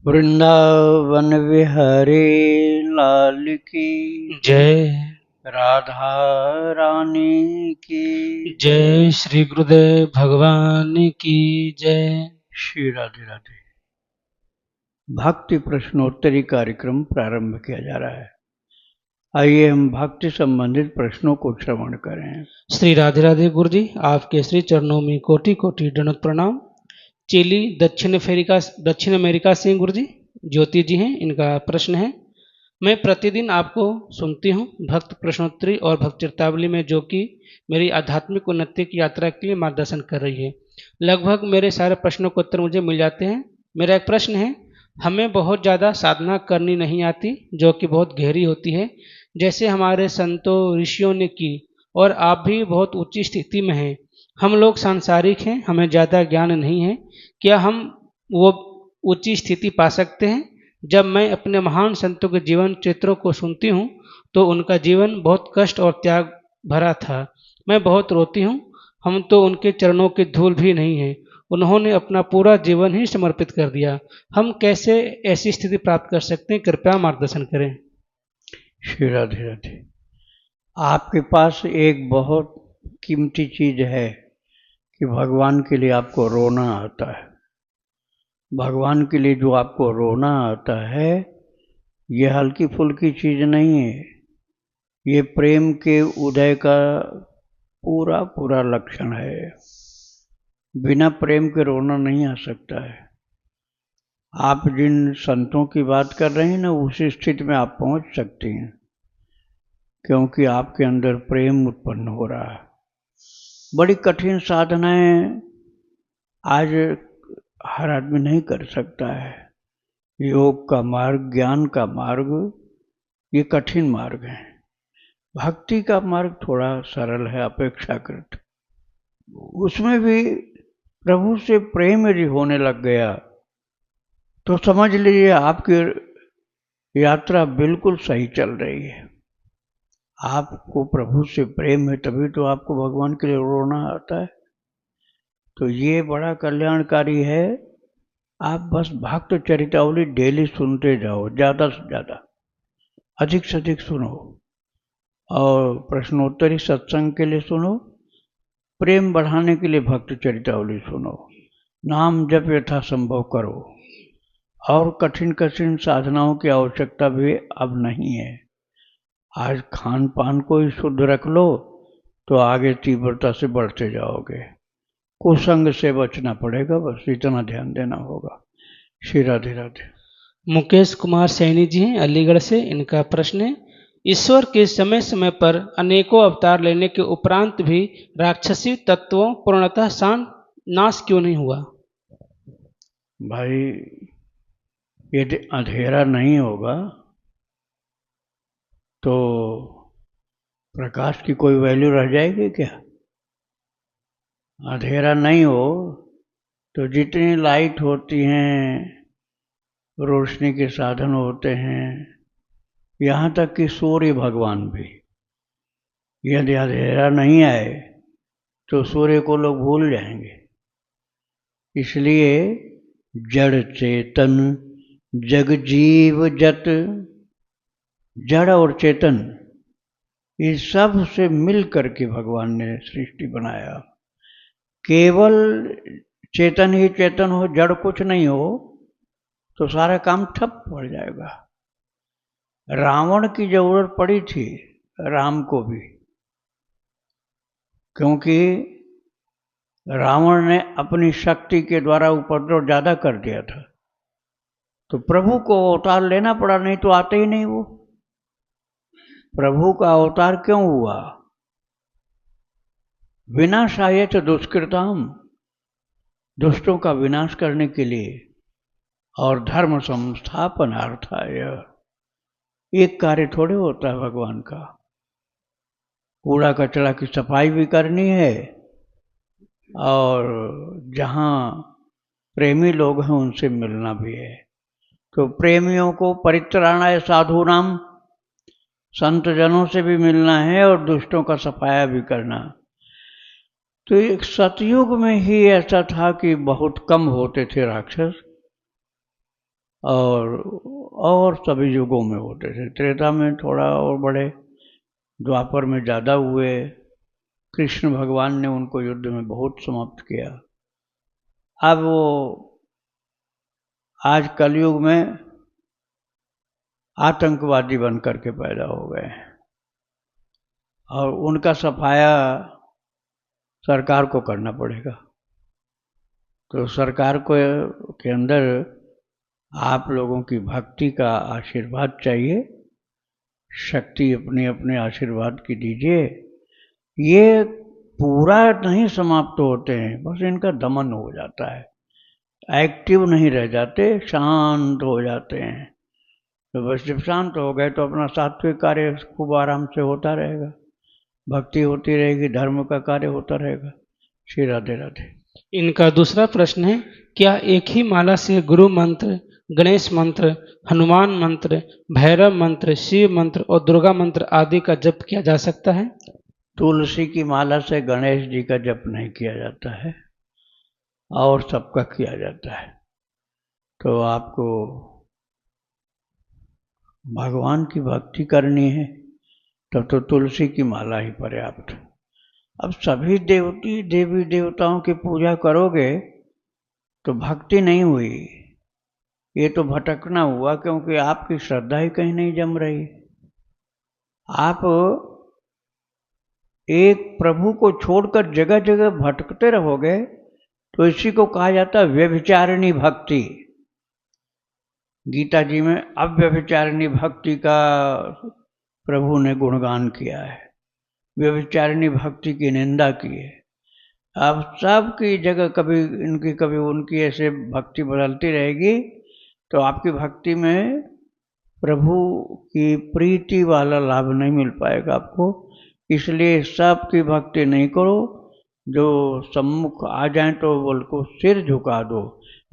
वृंदावन विहरे लाल की जय। राधा रानी की जय श्री गुरुदेव भगवान की जय। श्री राधे राधे। भक्ति प्रश्नोत्तरी कार्यक्रम प्रारंभ किया जा रहा है। आइए हम भक्ति संबंधित प्रश्नों को श्रवण करें। श्री राधे राधे गुरु जी, आपके श्री चरणों में कोटि कोटि दंडवत प्रणाम। चिली दक्षिण अमेरिका से गुरु जी ज्योति जी हैं। इनका प्रश्न है, मैं प्रतिदिन आपको सुनती हूँ भक्त प्रश्नोत्तरी और भक्त चरितावली में, जो कि मेरी आध्यात्मिक उन्नति की यात्रा के लिए मार्गदर्शन कर रही है। लगभग मेरे सारे प्रश्नों के उत्तर मुझे मिल जाते हैं। मेरा एक प्रश्न है, हमें बहुत ज़्यादा साधना करनी नहीं आती, जो कि बहुत गहरी होती है, जैसे हमारे संतों ऋषियों ने की, और आप भी बहुत ऊंची स्थिति में हैं। हम लोग सांसारिक हैं, हमें ज़्यादा ज्ञान नहीं है। क्या हम वो ऊंची स्थिति पा सकते हैं? जब मैं अपने महान संतों के जीवन चित्रों को सुनती हूँ तो उनका जीवन बहुत कष्ट और त्याग भरा था। मैं बहुत रोती हूँ। हम तो उनके चरणों की धूल भी नहीं है। उन्होंने अपना पूरा जीवन ही समर्पित कर दिया। हम कैसे ऐसी स्थिति प्राप्त कर सकते हैं? कृपया मार्गदर्शन करें। श्री राधे राधे। आपके पास एक बहुत कीमती चीज है कि भगवान के लिए आपको रोना आता है। भगवान के लिए जो आपको रोना आता है, ये हल्की फुल्की चीज नहीं है। ये प्रेम के उदय का पूरा पूरा लक्षण है। बिना प्रेम के रोना नहीं आ सकता है। आप जिन संतों की बात कर रहे हैं ना, उसी स्थिति में आप पहुंच सकते हैं, क्योंकि आपके अंदर प्रेम उत्पन्न हो रहा है। बड़ी कठिन साधनाएं आज हर आदमी नहीं कर सकता है। योग का मार्ग, ज्ञान का मार्ग, ये कठिन मार्ग है। भक्ति का मार्ग थोड़ा सरल है अपेक्षाकृत। उसमें भी प्रभु से प्रेम यदि होने लग गया तो समझ लीजिए आपकी यात्रा बिल्कुल सही चल रही है। आपको प्रभु से प्रेम है, तभी तो आपको भगवान के लिए रोना आता है। तो ये बड़ा कल्याणकारी है। आप बस भक्त चरितावली डेली सुनते जाओ, ज़्यादा से ज़्यादा, अधिक से अधिक सुनो, और प्रश्नोत्तरी सत्संग के लिए सुनो। प्रेम बढ़ाने के लिए भक्त चरितावली सुनो। नाम जप यथासंभव करो, और कठिन कठिन साधनाओं की आवश्यकता भी अब नहीं है। आज खान पान को ही शुद्ध रख लो तो आगे तीव्रता से बढ़ते जाओगे। कुसंग से बचना पड़ेगा, बस इतना ध्यान देना होगा। श्री राधे राधे। मुकेश कुमार सैनी जी हैं अलीगढ़ से। इनका प्रश्न है, ईश्वर के समय समय पर अनेकों अवतार लेने के उपरांत भी राक्षसी तत्वों पूर्णतः नाश क्यों नहीं हुआ? भाई, यदि अंधेरा नहीं होगा तो प्रकाश की कोई वैल्यू रह जाएगी क्या? अंधेरा नहीं हो तो जितनी लाइट होती हैं, रोशनी के साधन होते हैं, यहाँ तक कि सूर्य भगवान भी, यदि अंधेरा नहीं आए तो सूर्य को लोग भूल जाएंगे। इसलिए जड़ चेतन जग जीव जत, जड़ और चेतन इस सब से मिल करके भगवान ने सृष्टि बनाया। केवल चेतन ही चेतन हो, जड़ कुछ नहीं हो, तो सारा काम ठप पड़ जाएगा। रावण की जरूरत पड़ी थी राम को भी, क्योंकि रावण ने अपनी शक्ति के द्वारा उपद्रव ज्यादा कर दिया था, तो प्रभु को अवतार लेना पड़ा, नहीं तो आते ही नहीं वो। प्रभु का अवतार क्यों हुआ? विनाशाय च दुष्कृताम, दुष्टों का विनाश करने के लिए, और धर्म संस्थापनार्थाय। एक कार्य थोड़े होता है भगवान का। कूड़ा कचरा की सफाई भी करनी है, और जहाँ प्रेमी लोग हैं उनसे मिलना भी है। तो प्रेमियों को परित्राणाय साधूनाम, संत जनों से भी मिलना है और दुष्टों का सफाया भी करना। तो एक सतयुग में ही ऐसा था कि बहुत कम होते थे राक्षस, और सभी युगों में होते थे। त्रेता में थोड़ा और बड़े, द्वापर में ज़्यादा हुए। कृष्ण भगवान ने उनको युद्ध में बहुत समाप्त किया। अब वो आज कलयुग में आतंकवादी बन करके पैदा हो गए और उनका सफाया सरकार को करना पड़ेगा। तो सरकार को के अंदर आप लोगों की भक्ति का आशीर्वाद चाहिए। शक्ति अपने अपने आशीर्वाद की दीजिए। ये पूरा नहीं समाप्त होते हैं, बस इनका दमन हो जाता है, एक्टिव नहीं रह जाते, शांत हो जाते हैं। तो बस जब शांत हो गए तो अपना सात्विक कार्य खूब आराम से होता रहेगा, भक्ति होती रहेगी, धर्म का कार्य होता रहेगा। श्री राधे राधे। इनका दूसरा प्रश्न है, क्या एक ही माला से गुरु मंत्र, गणेश मंत्र, हनुमान मंत्र, भैरव मंत्र, शिव मंत्र और दुर्गा मंत्र आदि का जप किया जा सकता है? तुलसी की माला से गणेश जी का जप नहीं किया जाता है और सबका किया जाता है। तो आपको भगवान की भक्ति करनी है तब तो तुलसी की माला ही पर्याप्त। अब सभी देवी देवताओं की पूजा करोगे तो भक्ति नहीं हुई, ये तो भटकना हुआ, क्योंकि आपकी श्रद्धा ही कहीं नहीं जम रही। आप एक प्रभु को छोड़कर जगह जगह भटकते रहोगे तो इसी को कहा जाता है व्यभिचारिणी भक्ति। गीता जी में अव्यभिचारिणी भक्ति का प्रभु ने गुणगान किया है, व्यभिचारिणी भक्ति की निंदा की है। अब सबकी जगह कभी इनकी कभी उनकी ऐसे भक्ति बदलती रहेगी तो आपकी भक्ति में प्रभु की प्रीति वाला लाभ नहीं मिल पाएगा आपको। इसलिए सबकी भक्ति नहीं करो, जो सम्मुख आ जाए तो उनको सिर झुका दो,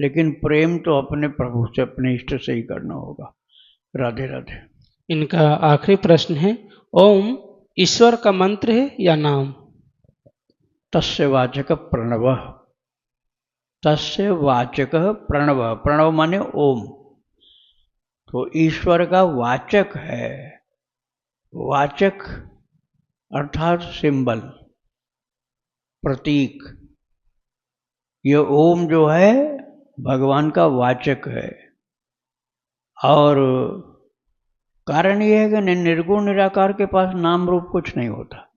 लेकिन प्रेम तो अपने प्रभु से, अपने इष्ट से ही करना होगा। राधे राधे। इनका आखिरी प्रश्न है, ओम ईश्वर का मंत्र है या नाम? तस्य वाचक प्रणव, तस्य वाचक प्रणव, प्रणव माने ओम। तो ईश्वर का वाचक है, वाचक अर्थात सिंबल, प्रतीक। ये ओम जो है भगवान का वाचक है। और कारण ये है कि निर्गुण निराकार के पास नाम रूप कुछ नहीं होता।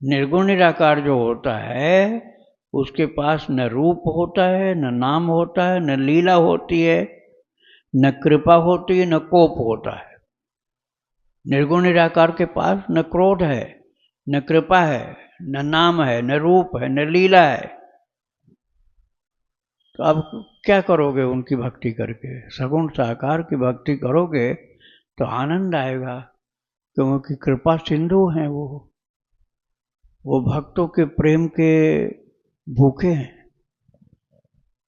निर्गुण निराकार जो होता है उसके पास न रूप होता है, न नाम होता है, न लीला होती है, न कृपा होती है, न कोप होता है। निर्गुण निराकार के पास न क्रोध है, न कृपा है, न नाम है, न रूप है, न लीला है। तो अब क्या करोगे उनकी भक्ति करके? सगुण साकार की भक्ति करोगे तो आनंद आएगा, क्योंकि कृपा सिंधु हैं वो भक्तों के प्रेम के भूखे हैं।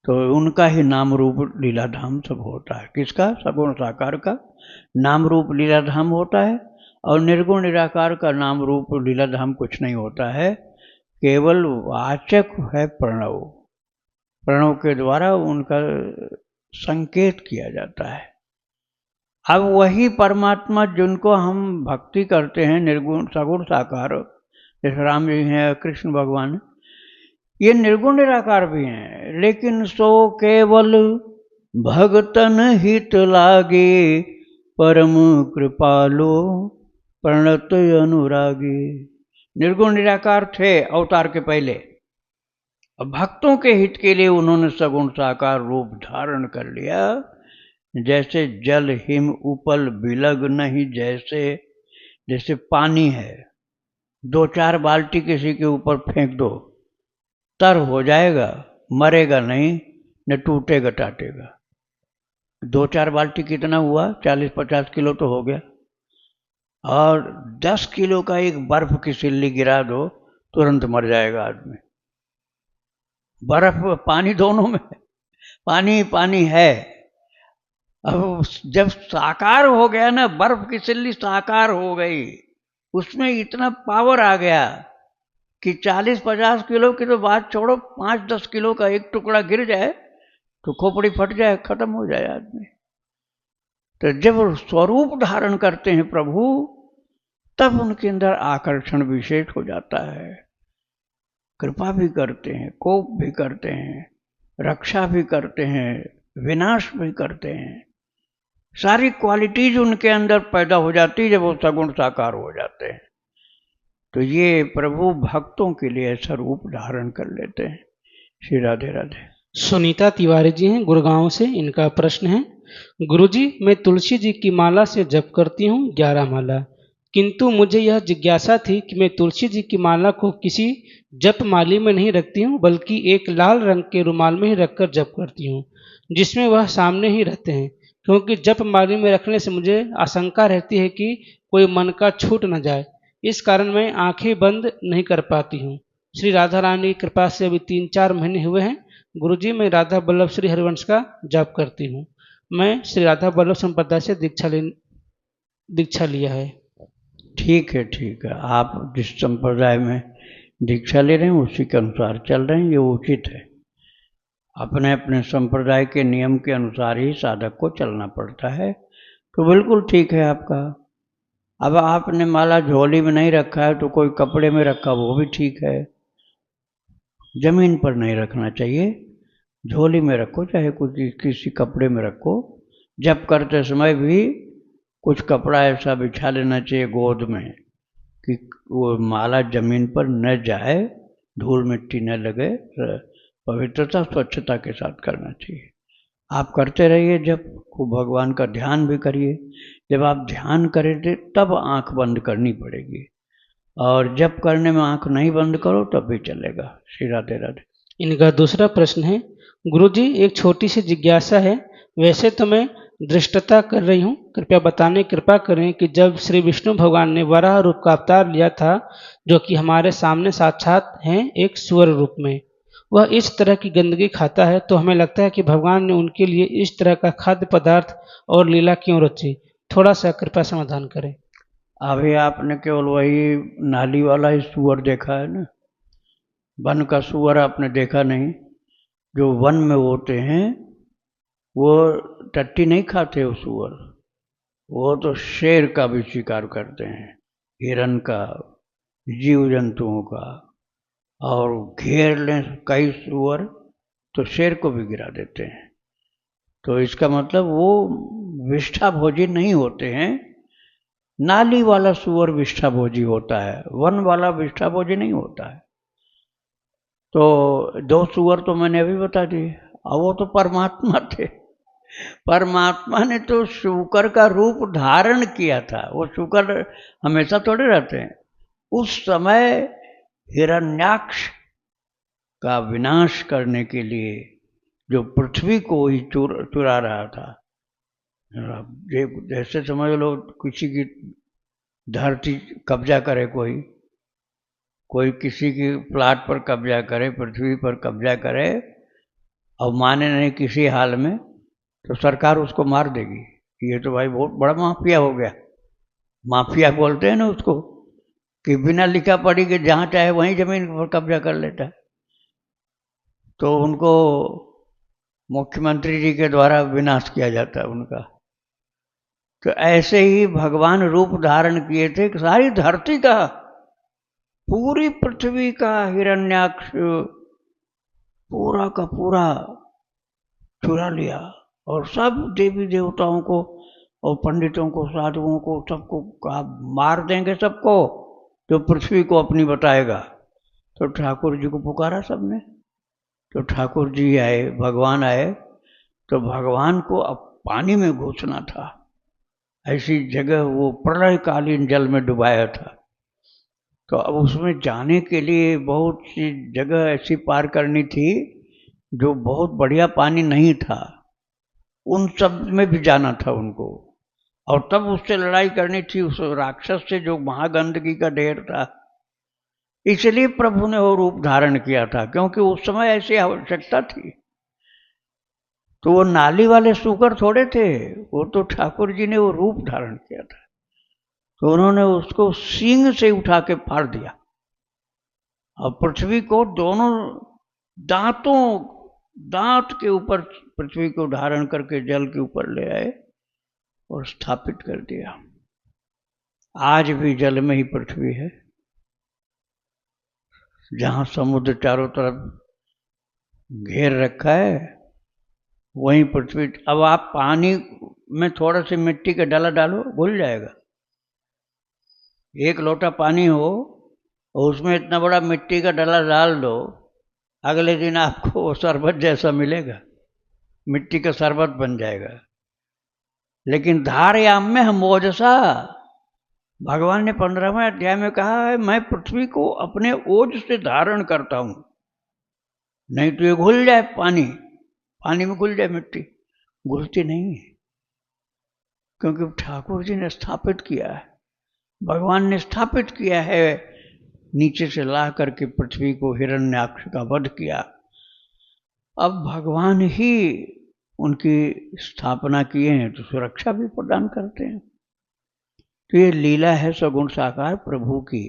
तो उनका ही नाम रूप लीलाधाम सब होता है। किसका? सगुण साकार का नाम रूप लीलाधाम होता है, और निर्गुण निराकार का नाम रूप लीलाधाम कुछ नहीं होता है, केवल वाचक है प्रणव। प्रणव के द्वारा उनका संकेत किया जाता है। अब वही परमात्मा जिनको हम भक्ति करते हैं, निर्गुण सगुण साकार, जैसे राम जी हैं, कृष्ण भगवान, ये निर्गुण निराकार भी हैं, लेकिन सो केवल भगतन हित लागे, परम कृपालो प्रणत अनुरागी। निर्गुण निराकार थे अवतार के पहले, अब भक्तों के हित के लिए उन्होंने सगुण साकार रूप धारण कर लिया। जैसे जल हिम उपल बिलग नहीं, जैसे पानी है, 2-4 बाल्टी किसी के ऊपर फेंक दो, तर हो जाएगा, मरेगा नहीं, न टूटेगा टाटेगा। 2-4 बाल्टी कितना हुआ? 40-50 किलो तो हो गया। और 10 किलो का एक बर्फ की सिल्ली गिरा दो, तुरंत मर जाएगा आदमी। बर्फ पानी दोनों में, पानी पानी है। अब जब साकार हो गया ना, बर्फ की सिल्ली साकार हो गई, उसमें इतना पावर आ गया कि 40-50 किलो की तो बात छोड़ो, 5-10 किलो का एक टुकड़ा गिर जाए तो खोपड़ी फट जाए, खत्म हो जाए आदमी। तो जब स्वरूप धारण करते हैं प्रभु, तब उनके अंदर आकर्षण विशेष हो जाता है। कृपा भी करते हैं, कोप भी करते हैं, रक्षा भी करते हैं, विनाश भी करते हैं। सारी क्वालिटीज उनके अंदर पैदा हो जाती जब वो सगुण साकार हो जाते हैं। तो ये प्रभु भक्तों के लिए ऐसा रूप धारण कर लेते हैं। श्री राधे राधे। सुनीता तिवारी जी हैं गुड़गांव से। इनका प्रश्न है, गुरुजी मैं तुलसी जी की माला से जप करती हूँ 11 माला, किंतु मुझे यह जिज्ञासा थी कि मैं तुलसी जी की माला को किसी जप माली में नहीं रखती हूँ, बल्कि एक लाल रंग के रुमाल में ही रखकर जप करती हूँ, जिसमें वह सामने ही रहते हैं, क्योंकि जप माली में रखने से मुझे आशंका रहती है कि कोई मन का छूट न जाए। इस कारण मैं आंखें बंद नहीं कर पाती हूँ। श्री राधा रानी की कृपा से अभी 3-4 महीने हुए हैं गुरुजी मैं राधा बल्लभ श्री हरिवंश का जाप करती हूँ। मैं श्री राधा बल्लभ संप्रदाय से दीक्षा लिया है। ठीक है, ठीक है। आप जिस संप्रदाय में दीक्षा ले रहे हैं उसी के अनुसार चल रहे हैं, ये उचित है। अपने अपने संप्रदाय के नियम के अनुसार ही साधक को चलना पड़ता है, तो बिल्कुल ठीक है आपका। अब आपने माला झोली में नहीं रखा है तो कोई कपड़े में रखा, वो भी ठीक है। जमीन पर नहीं रखना चाहिए, झोली में रखो, चाहे कुछ किसी कपड़े में रखो। जप करते समय भी कुछ कपड़ा ऐसा बिछा लेना चाहिए गोद में कि वो माला जमीन पर न जाए, धूल मिट्टी न लगे, पवित्रता स्वच्छता के साथ करना चाहिए। आप करते रहिए जब, खूब भगवान का ध्यान भी करिए। जब आप ध्यान करेंगे तब आंख बंद करनी पड़ेगी, और जब करने में आंख नहीं बंद करो तब भी चलेगा। श्री राधे राधे। इनका दूसरा प्रश्न है, गुरुजी एक छोटी सी जिज्ञासा है, वैसे तो मैं दृष्टता कर रही हूँ, कृपा करें कि जब श्री विष्णु भगवान ने वराह रूप का अवतार लिया था, जो कि हमारे सामने साक्षात हैं एक सुअर रूप में, वह इस तरह की गंदगी खाता है, तो हमें लगता है कि भगवान ने उनके लिए इस तरह का खाद्य पदार्थ और लीला क्यों रची? थोड़ा सा कृपया समाधान करें। अभी आपने केवल वही नाली वाला ही सुअर देखा है ना, वन का सुअर आपने देखा नहीं। जो वन में होते हैं वो टट्टी नहीं खाते वो सुअर, वो तो शेर का भी शिकार करते हैं, हिरन का, जीव जंतुओं का, और घेर लें कई सुअर तो शेर को भी गिरा देते हैं। तो इसका मतलब वो विष्ठा भोजी नहीं होते हैं। नाली वाला सुअर विष्ठा भोजी होता है, वन वाला विष्ठा भोजी नहीं होता है। तो 2 सुअर तो मैंने अभी बता दिए, और वो तो परमात्मा थे। परमात्मा ने तो शूकर का रूप धारण किया था। वो शूकर हमेशा थोड़े रहते हैं। उस समय हिरण्याक्ष का विनाश करने के लिए जो पृथ्वी को ही चुरा रहा था, जैसे समझ लो किसी की धरती कब्जा करे, कोई किसी की प्लाट पर कब्जा करे, पृथ्वी पर कब्जा करे, और माने नहीं किसी हाल में, तो सरकार उसको मार देगी। ये तो भाई बहुत बड़ा माफिया हो गया। माफिया बोलते हैं ना उसको, कि बिना लिखा पढ़ी के जहाँ चाहे वहीं जमीन पर कब्जा कर लेता है। तो उनको मुख्यमंत्री जी के द्वारा विनाश किया जाता है उनका। तो ऐसे ही भगवान रूप धारण किए थे कि सारी धरती का, पूरी पृथ्वी का हिरण्याक्ष पूरा का पूरा चुरा लिया, और सब देवी देवताओं को और पंडितों को, साधुओं को, सबको कहा मार देंगे सबको जो पृथ्वी को अपनी बताएगा। तो ठाकुर जी को पुकारा सबने, तो ठाकुर जी आए, भगवान आए। तो भगवान को अब पानी में घुसना था, ऐसी जगह वो प्रलयकालीन जल में डुबाया था। तो अब उसमें जाने के लिए बहुत सी जगह ऐसी पार करनी थी जो बहुत बढ़िया पानी नहीं था, उन सब में भी जाना था उनको, और तब उससे लड़ाई करनी थी, उस राक्षस से जो महागंदगी का ढेर था। इसलिए प्रभु ने वो रूप धारण किया था, क्योंकि उस समय ऐसी आवश्यकता थी। तो वो नाली वाले सूकर थोड़े थे, वो तो ठाकुर जी ने वो रूप धारण किया था। तो उन्होंने उसको सींग से उठा के फाड़ दिया, और पृथ्वी को दोनों दांत के ऊपर पृथ्वी को धारण करके जल के ऊपर ले आए और स्थापित कर दिया। आज भी जल में ही पृथ्वी है, जहां समुद्र चारों तरफ घेर रखा है वहीं पृथ्वी। अब आप पानी में थोड़ा सी मिट्टी का डला डालो, घुल जाएगा। एक लोटा पानी हो और उसमें इतना बड़ा मिट्टी का डला डाल दो, अगले दिन आपको वो शरबत जैसा मिलेगा, मिट्टी का शरबत बन जाएगा। लेकिन धारयाम में हम ओजसा, भगवान ने 15वें अध्याय में कहा है मैं पृथ्वी को अपने ओज से धारण करता हूं, नहीं तो ये घुल जाए। पानी में घुल जाए मिट्टी, घुलती नहीं है, क्योंकि ठाकुर जी ने स्थापित किया है, भगवान ने स्थापित किया है। नीचे से ला करके पृथ्वी को हिरण्याक्ष का वध किया। अब भगवान ही उनकी स्थापना किए हैं तो सुरक्षा भी प्रदान करते हैं। तो ये लीला है सगुण साकार प्रभु की।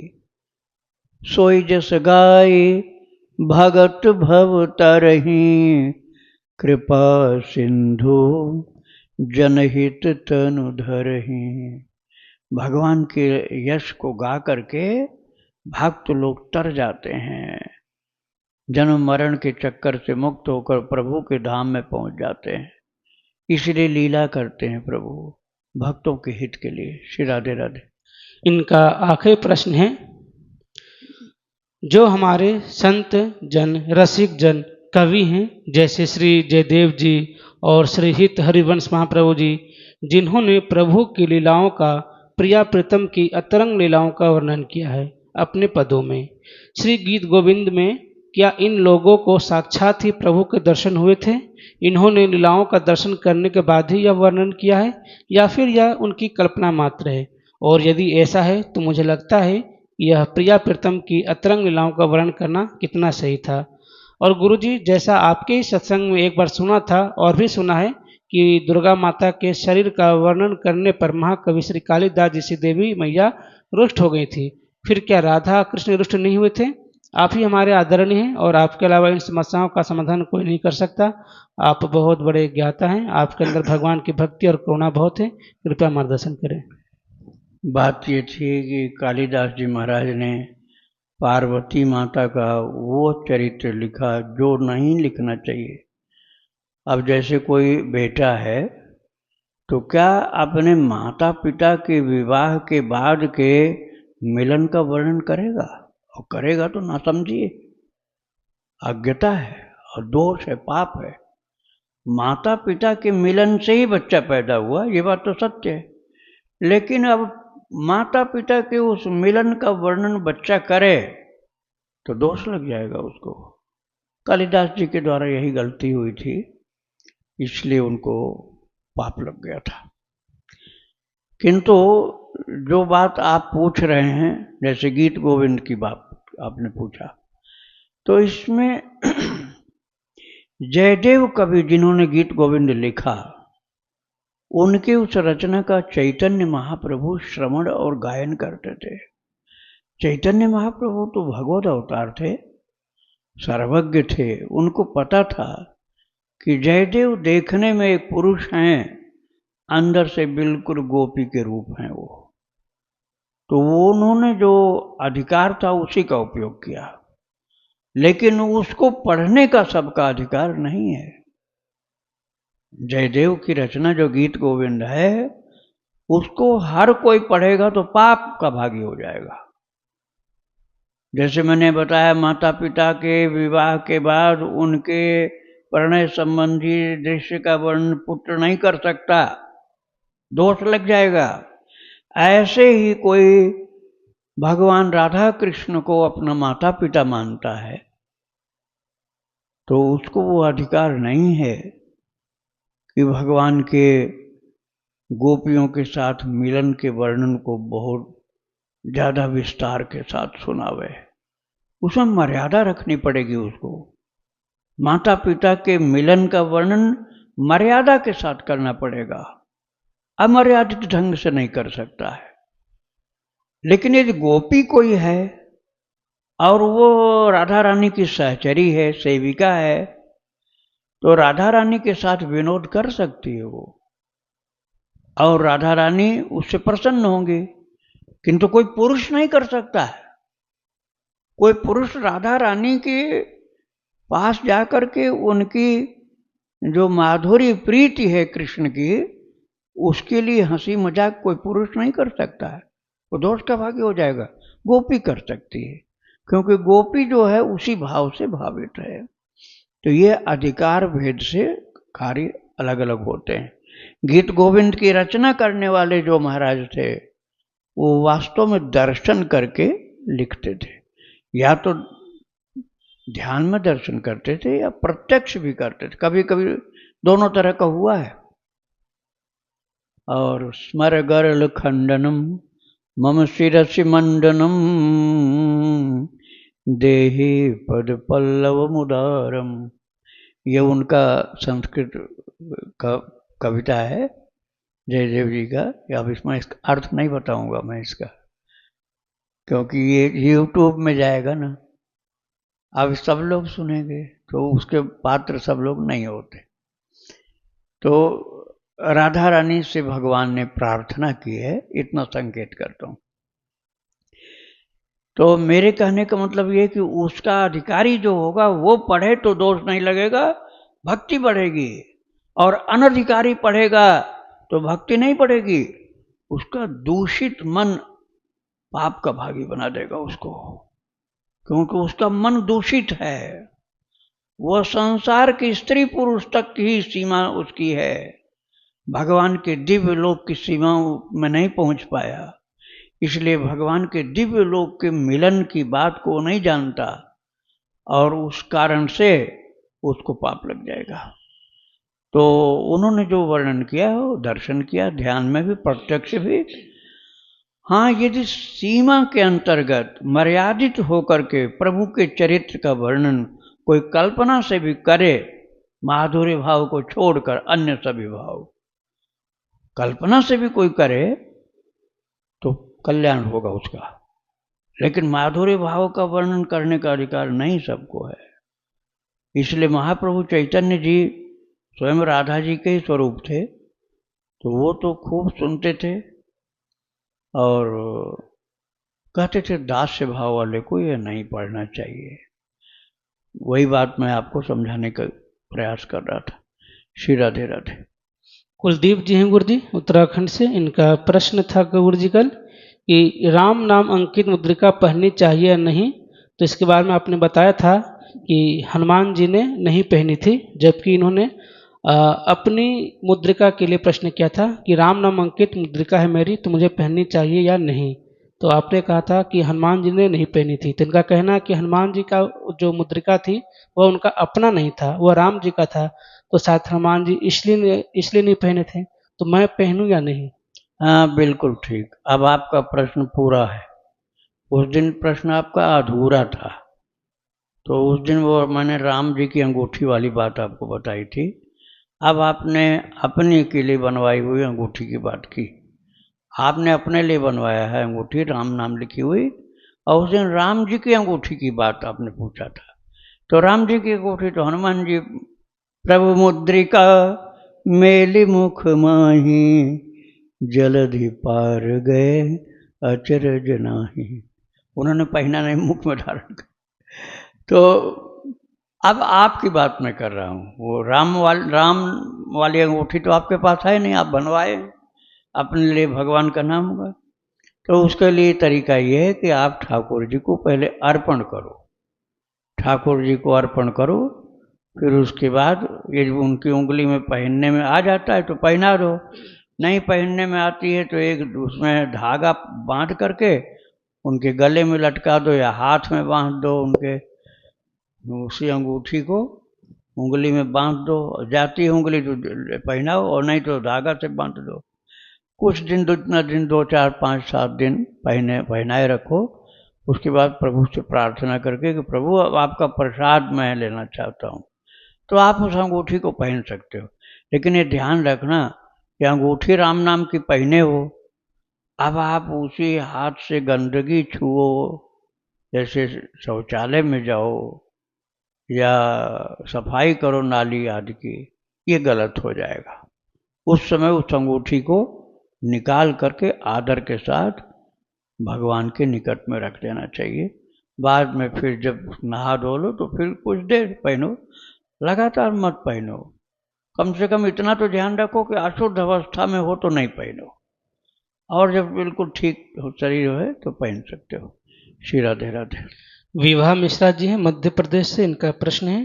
सोई जस गाय भगत भव तरही, कृपा सिंधु जनहित तनु धरही। भगवान के यश को गा करके भक्त लोग तर जाते हैं, जन्म मरण के चक्कर से मुक्त होकर प्रभु के धाम में पहुंच जाते हैं। इसलिए लीला करते हैं प्रभु भक्तों के हित के लिए। श्री राधे राधे। इनका आखिरी प्रश्न है, जो हमारे संत जन रसिक जन कवि हैं जैसे श्री जयदेव जी और श्री हित हरिवंश महाप्रभु जी, जिन्होंने प्रभु की लीलाओं का, प्रिया प्रीतम की अतरंग लीलाओं का वर्णन किया है अपने पदों में, श्री गीत गोविंद में, क्या इन लोगों को साक्षात ही प्रभु के दर्शन हुए थे? इन्होंने लीलाओं का दर्शन करने के बाद ही यह वर्णन किया है या फिर यह उनकी कल्पना मात्र है? और यदि ऐसा है तो मुझे लगता है यह प्रिया प्रीतम की अतरंग लीलाओं का वर्णन करना कितना सही था। और गुरुजी, जैसा आपके ही सत्संग में एक बार सुना था और भी सुना है कि दुर्गा माता के शरीर का वर्णन करने पर महाकवि श्री कालिदास जैसी देवी मैया रुष्ट हो गई थी, फिर क्या राधा कृष्ण रुष्ट नहीं हुए थे? आप ही हमारे आदरणीय हैं और आपके अलावा इन समस्याओं का समाधान कोई नहीं कर सकता। आप बहुत बड़े ज्ञाता हैं, आपके अंदर भगवान की भक्ति और करुणा बहुत है, कृपया मार्गदर्शन करें। बात ये थी कि कालिदास जी महाराज ने पार्वती माता का वो चरित्र लिखा जो नहीं लिखना चाहिए। अब जैसे कोई बेटा है तो क्या अपने माता पिता के विवाह के बाद के मिलन का वर्णन करेगा? और करेगा तो ना समझिए, अज्ञता है और दोष है, पाप है। माता पिता के मिलन से ही बच्चा पैदा हुआ, ये बात तो सत्य है। लेकिन अब माता पिता के उस मिलन का वर्णन बच्चा करे तो दोष लग जाएगा उसको। कालिदास जी के द्वारा यही गलती हुई थी, इसलिए उनको पाप लग गया था। किंतु जो बात आप पूछ रहे हैं, जैसे गीत गोविंद की बात आपने पूछा, तो इसमें जयदेव कवि जिन्होंने गीत गोविंद लिखा, उनके उस रचना का चैतन्य महाप्रभु श्रवण और गायन करते थे। चैतन्य महाप्रभु तो भगवत अवतार थे, सर्वज्ञ थे। उनको पता था कि जयदेव देखने में एक पुरुष हैं, अंदर से बिल्कुल गोपी के रूप हैं वो। तो वो उन्होंने जो अधिकार था उसी का उपयोग किया, लेकिन उसको पढ़ने का सबका अधिकार नहीं है। जयदेव की रचना जो गीत गोविंद है, उसको हर कोई पढ़ेगा तो पाप का भागी हो जाएगा। जैसे मैंने बताया, माता पिता के विवाह के बाद उनके प्रणय संबंधी दृश्य का वर्णन पुत्र नहीं कर सकता, दोष लग जाएगा। ऐसे ही कोई भगवान राधा कृष्ण को अपना माता पिता मानता है तो उसको वो अधिकार नहीं है कि भगवान के गोपियों के साथ मिलन के वर्णन को बहुत ज़्यादा विस्तार के साथ सुनावे। उसमें मर्यादा रखनी पड़ेगी उसको। माता पिता के मिलन का वर्णन मर्यादा के साथ करना पड़ेगा, अमर्यादित ढंग से नहीं कर सकता है। लेकिन यदि गोपी कोई है और वो राधा रानी की सहचरी है, सेविका है, तो राधा रानी के साथ विनोद कर सकती है वो, और राधा रानी उससे प्रसन्न होंगी, किंतु कोई पुरुष नहीं कर सकता है। कोई पुरुष राधा रानी के पास जाकर के उनकी जो माधुरी प्रीति है कृष्ण की, उसके लिए हंसी मजाक कोई पुरुष नहीं कर सकता है, वो दोष का भागी हो जाएगा। गोपी कर सकती है, क्योंकि गोपी जो है उसी भाव से भावित है। तो ये अधिकार भेद से कार्य अलग अलग होते हैं। गीत गोविंद की रचना करने वाले जो महाराज थे, वो वास्तव में दर्शन करके लिखते थे, या तो ध्यान में दर्शन करते थे या प्रत्यक्ष भी करते थे, कभी कभी दोनों तरह का हुआ है। और स्मर गरल खंडनम मम शिरसि मंडनम देहि पद पल्लव मुदारम, ये उनका संस्कृत का कविता है जयदेव जी का। अब इसमें इसका अर्थ नहीं बताऊंगा मैं इसका, क्योंकि ये यूट्यूब में जाएगा ना, अब सब लोग सुनेंगे तो उसके पात्र सब लोग नहीं होते। तो राधा रानी से भगवान ने प्रार्थना की है, इतना संकेत करता हूँ। तो मेरे कहने का मतलब ये कि उसका अधिकारी जो होगा वो पढ़े तो दोष नहीं लगेगा, भक्ति बढ़ेगी, और अनधिकारी पढ़ेगा तो भक्ति नहीं बढ़ेगी। उसका दूषित मन पाप का भागी बना देगा उसको, क्योंकि उसका मन दूषित है। वह संसार की स्त्री पुरुष तक की सीमा उसकी है, भगवान के दिव्य लोक की सीमाओं में नहीं पहुंच पाया, इसलिए भगवान के दिव्य लोक के मिलन की बात को नहीं जानता, और उस कारण से उसको पाप लग जाएगा। तो उन्होंने जो वर्णन किया हो, दर्शन किया, ध्यान में भी, प्रत्यक्ष भी। हाँ, यदि सीमा के अंतर्गत मर्यादित होकर के प्रभु के चरित्र का वर्णन कोई कल्पना से भी करे, माधुर्य भाव को छोड़कर अन्य सभी भाव, कल्पना से भी कोई करे तो कल्याण होगा उसका, लेकिन माधुर्य भाव का वर्णन करने का अधिकार नहीं सबको है। इसलिए महाप्रभु चैतन्य जी स्वयं राधा जी के ही स्वरूप थे, तो वो तो खूब सुनते थे और कहते थे दास्य भाव वाले को ये नहीं पढ़ना चाहिए। वही बात मैं आपको समझाने का प्रयास कर रहा था। श्री राधे राधे। कुलदीप जी हैं गुरु जी उत्तराखंड से। इनका प्रश्न था गुरु जी कल कि राम नाम अंकित मुद्रिका पहननी चाहिए या नहीं। तो इसके बारे में आपने बताया था कि हनुमान जी ने नहीं पहनी थी, जबकि इन्होंने अपनी मुद्रिका के लिए प्रश्न किया था कि राम नाम अंकित मुद्रिका है मेरी, तो मुझे पहननी चाहिए या नहीं। तो आपने कहा था कि हनुमान जी ने नहीं पहनी थी। तो इनका कहना है कि हनुमान जी का जो मुद्रिका थी वह उनका अपना नहीं था, वह राम जी का था, तो शायद हनुमान जी इसलिए नहीं पहने थे। तो मैं पहनूं या नहीं? हाँ, बिल्कुल ठीक। अब आपका प्रश्न पूरा है। उस दिन प्रश्न आपका अधूरा था, तो उस दिन वो मैंने राम जी की अंगूठी वाली बात आपको बताई थी। अब आपने अपने के लिए बनवाई हुई अंगूठी की बात की। आपने अपने लिए बनवाया है अंगूठी, राम नाम लिखी हुई, और उस दिन राम जी की अंगूठी की बात आपने पूछा था। तो राम जी की अंगूठी तो हनुमान जी, प्रभु मुद्रिका मेली मुख माही, जलधि पार गए अचरज नाही, उन्होंने पहना नहीं, मुख में धारण कर। तो अब आपकी बात मैं कर रहा हूँ। वो राम वाली अंगूठी तो आपके पास है नहीं, आप बनवाए अपने लिए, भगवान का नाम होगा। तो उसके लिए तरीका ये है कि आप ठाकुर जी को पहले अर्पण करो, ठाकुर जी को अर्पण करो, फिर उसके बाद ये उनकी उंगली में पहनने में आ जाता है तो पहना दो, नहीं पहनने में आती है तो एक उसमें धागा बांध करके उनके गले में लटका दो या हाथ में बांध दो, उनके उसी अंगूठी को उंगली में बांध दो, जाती है उंगली तो पहनाओ, और नहीं तो धागा से बांध दो। कुछ दिन, जितना दिन, 2, 4, 5, 7 दिन पहनाए रखो। उसके बाद प्रभु से प्रार्थना करके कि प्रभु अब आपका प्रसाद मैं लेना चाहता हूँ, तो आप उस अंगूठी को पहन सकते हो। लेकिन ये ध्यान रखना कि अंगूठी राम नाम की पहने हो, अब आप उसी हाथ से गंदगी छुओ, जैसे शौचालय में जाओ या सफाई करो नाली आदि की, ये गलत हो जाएगा। उस समय उस अंगूठी को निकाल करके आदर के साथ भगवान के निकट में रख देना चाहिए। बाद में फिर जब नहा धो लो तो फिर कुछ देर पहनो, लगातार मत पहनो। कम से कम इतना तो ध्यान रखो कि अशुद्ध अवस्था में हो तो नहीं पहनो, और जब बिल्कुल ठीक शरीर है तो पहन सकते हो। श्री राधे राधे। विवाह मिश्रा जी हैं मध्य प्रदेश से। इनका प्रश्न है,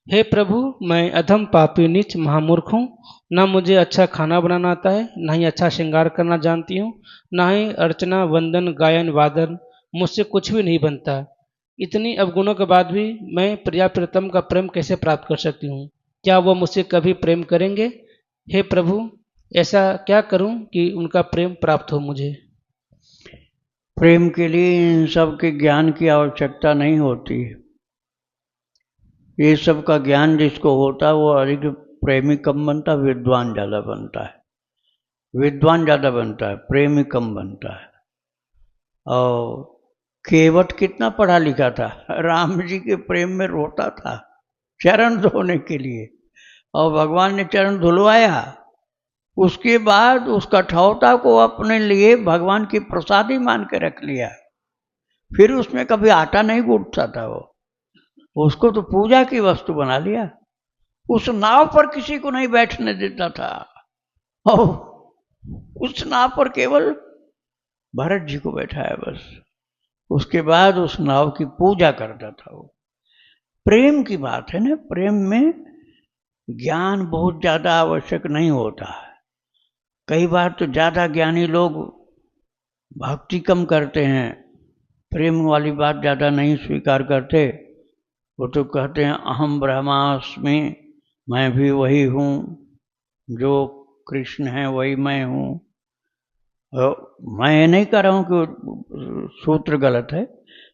हे प्रभु, मैं अधम पापी नीच महामूर्ख हूँ। ना मुझे अच्छा खाना बनाना आता है, ना ही अच्छा श्रृंगार करना जानती हूँ, ना ही अर्चना वंदन गायन वादन, मुझसे कुछ भी नहीं बनता। इतनी अवगुणों के बाद भी मैं प्रिया प्रियतम का प्रेम कैसे प्राप्त कर सकती हूँ? क्या वो मुझसे कभी प्रेम करेंगे? हे प्रभु, ऐसा क्या करूं कि उनका प्रेम प्राप्त हो मुझे? प्रेम के लिए इन सब के ज्ञान की आवश्यकता नहीं होती। ये सब का ज्ञान जिसको होता है वो अधिक प्रेमी कम बनता, विद्वान ज़्यादा बनता है। विद्वान ज़्यादा बनता है, प्रेमी कम बनता है। और केवट कितना पढ़ा लिखा था, राम जी के प्रेम में रोता था चरण धोने के लिए, और भगवान ने चरण धुलवाया। उसके बाद उस कठौता को अपने लिए भगवान की प्रसादी मान के रख लिया। फिर उसमें कभी आटा नहीं गूंथता था वो, उसको तो पूजा की वस्तु बना लिया। उस नाव पर किसी को नहीं बैठने देता था, और उस नाव पर केवल भरत जी को बैठाया बस। उसके बाद उस नाव की पूजा करता था वो। प्रेम की बात है ना, प्रेम में ज्ञान बहुत ज़्यादा आवश्यक नहीं होता है। कई बार तो ज़्यादा ज्ञानी लोग भक्ति कम करते हैं, प्रेम वाली बात ज़्यादा नहीं स्वीकार करते। वो तो कहते हैं अहम ब्रह्मास्मि, मैं भी वही हूँ, जो कृष्ण है वही मैं हूँ। मैं ये नहीं कह रहा हूँ कि सूत्र गलत है,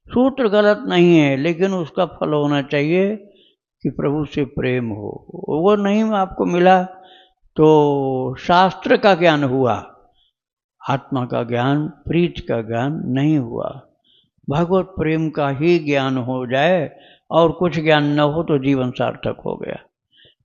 सूत्र गलत नहीं है, लेकिन उसका फल होना चाहिए कि प्रभु से प्रेम हो। वो नहीं आपको मिला तो शास्त्र का ज्ञान हुआ, आत्मा का ज्ञान, प्रीत का ज्ञान नहीं हुआ। भगवत प्रेम का ही ज्ञान हो जाए और कुछ ज्ञान न हो तो जीवन सार्थक हो गया।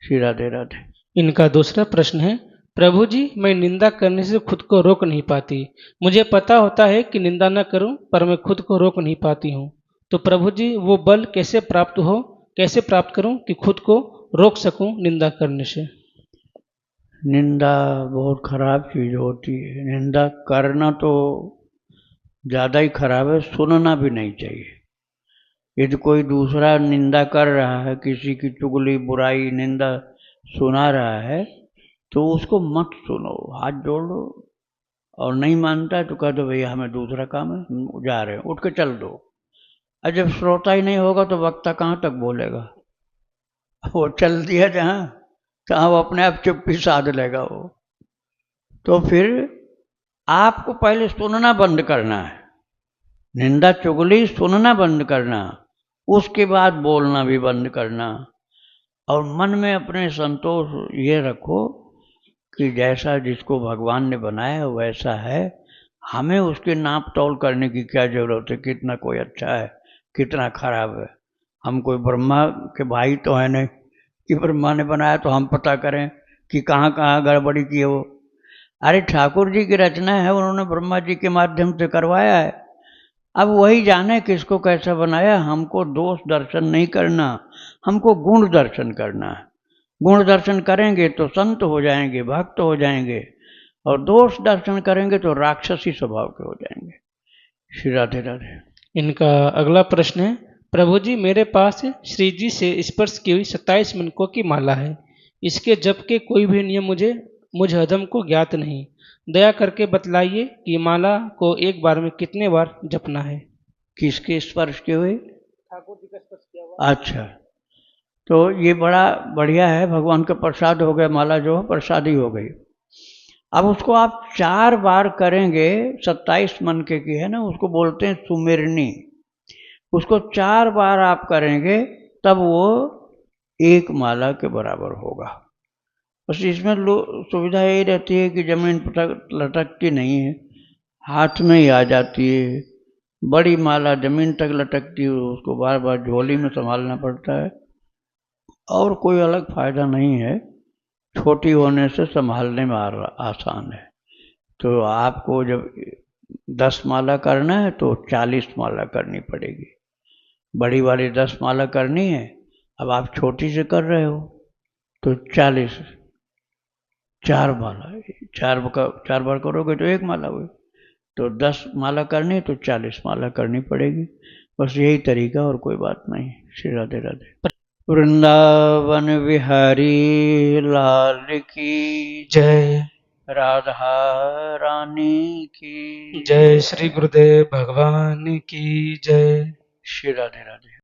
श्री राधे राधे। इनका दूसरा प्रश्न है, प्रभु जी, मैं निंदा करने से खुद को रोक नहीं पाती। मुझे पता होता है कि निंदा न करूं, पर मैं खुद को रोक नहीं पाती हूँ। तो प्रभु जी, वो बल कैसे प्राप्त हो, कैसे प्राप्त करूं कि खुद को रोक सकूं निंदा करने से? निंदा बहुत खराब चीज़ होती है। निंदा करना तो ज़्यादा ही खराब है, सुनना भी नहीं चाहिए। यदि कोई दूसरा निंदा कर रहा है, किसी की चुगली बुराई निंदा सुना रहा है, तो उसको मत सुनो, हाथ जोड़ लो। और नहीं मानता है तो कह दो भैया हमें दूसरा काम है, हम जा रहे हैं, उठ के चल दो। और जब श्रोता ही नहीं होगा तो वक्ता कहाँ तक बोलेगा? वो चल दिया जहाँ, तहाँ वो अपने आप चुप्पी साध लेगा वो। तो फिर आपको पहले सुनना बंद करना है, निंदा चुगली सुनना बंद करना, उसके बाद बोलना भी बंद करना। और मन में अपने संतोष ये रखो कि जैसा जिसको भगवान ने बनाया वैसा है, हमें उसके नाप तोल करने की क्या जरूरत है, कितना कोई अच्छा है कितना खराब है। हम कोई ब्रह्मा के भाई तो है नहीं कि ब्रह्मा ने बनाया तो हम पता करें कि कहाँ कहाँ गड़बड़ी की है वो। अरे ठाकुर जी की रचना है, उन्होंने ब्रह्मा जी के माध्यम से करवाया है। अब वही जाने किसको कैसा बनाया। हमको दोष दर्शन नहीं करना, हमको गुण दर्शन करना है। गुण दर्शन करेंगे तो संत हो जाएंगे, भक्त हो जाएंगे, और दोष दर्शन करेंगे तो राक्षसी स्वभाव के हो जाएंगे। श्री राधे राधे। इनका अगला प्रश्न है, प्रभु जी, मेरे पास श्री जी से स्पर्श की हुई 27 मिनकों की माला है। इसके जप के कोई भी नियम मुझ अधम को ज्ञात नहीं। दया करके बतलाइए कि माला को एक बार में कितने बार जपना है? किसके स्पर्श के हुए? ठाकुर जी का स्पर्श किया हुआ। अच्छा, तो ये बड़ा बढ़िया है, भगवान का प्रसाद हो गया, माला जो है प्रसादी हो गई। अब उसको आप 4 बार करेंगे, 27 मनके की है ना, उसको बोलते हैं सुमिरनी। उसको 4 बार आप करेंगे तब वो एक माला के बराबर होगा। बस इसमें सुविधा यही रहती है कि जमीन पर लटकती नहीं है, हाथ में ही आ जाती है। बड़ी माला जमीन तक लटकती है, उसको बार बार झोली में संभालना पड़ता है। और कोई अलग फायदा नहीं है, छोटी होने से संभालने में आसान है। तो आपको जब 10 माला करना है तो 40 माला करनी पड़ेगी। बड़ी वाली 10 माला करनी है, अब आप छोटी से कर रहे हो तो 40, 4 माला, 4 बार करोगे तो 1 माला हुई। तो 10 माला करनी है तो 40 माला करनी पड़ेगी। बस यही तरीका, और कोई बात नहीं। श्री राधे राधे। वृंदावन विहारी लाल की जय। राधा रानी की जय श्री गुरुदेव भगवान की जय। श्री राधे राधे।